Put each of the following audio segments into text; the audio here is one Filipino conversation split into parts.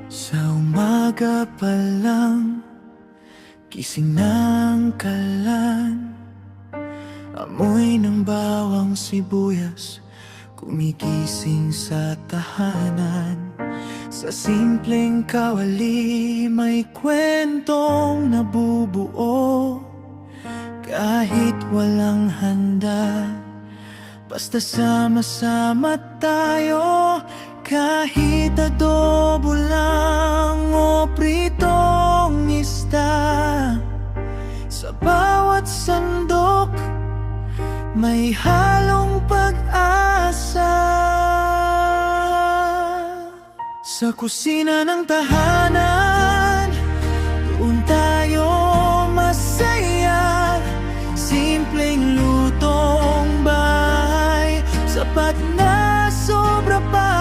Sa umaga pa lang, gising ng kalan, amoy ng bawang sibuyas, kumigising sa tahanan. Sa simpleng kawali, may kwentong nabubuo. Kahit walang handa, basta sama-sama tayo. Kahit adobo lang o pritong isda, sa bawat sandok may halong pag-asa. Sa kusina ng tahanan, doon tayo masaya. Simpleng lutong bahay, sapat na sobra pa.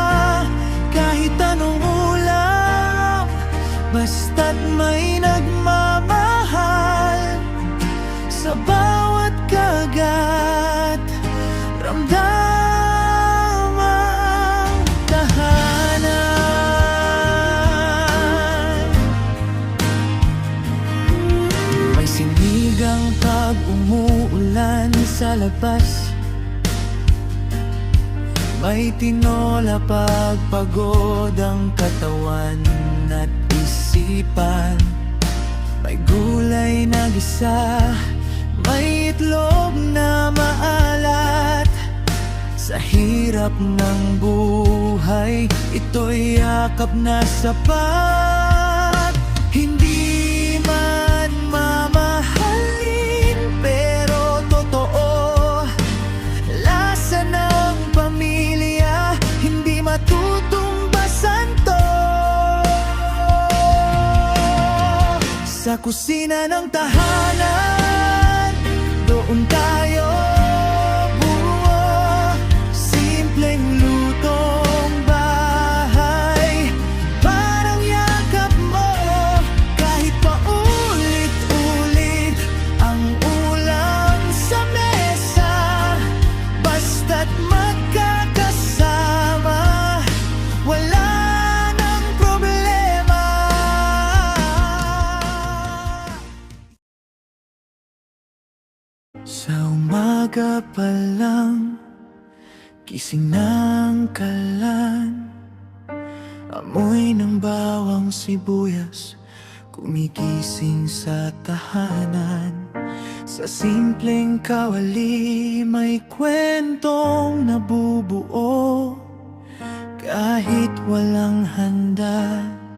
Kahit anong ulam, basta't may nagmamahal. Sa bawat kagat, ramdam ang tahanan. May sinigang pag umuulan sa labas, may tinola pag pagod ang katawan at isipan. May gulay na gisa, may itlog na maalat. Sa hirap ng buhay, ito'y yakap na sapat. Hindi man mamahalin, pero totoo. Lasa ng pamilya, hindi matutumbasan to. Sa kusina ng tahanan, doon tayo buo. Simpleng lutong bahay, parang yakap mo. Kahit paulit-ulit ang ulam sa mesa, basta't magkakasama, wala nang problema. Sa umaga pa lang, gising ng kalan, amoy ng bawang sibuyas, kumigising sa tahanan. Sa simpleng kawali, may kwentong nabubuo. Kahit walang handa,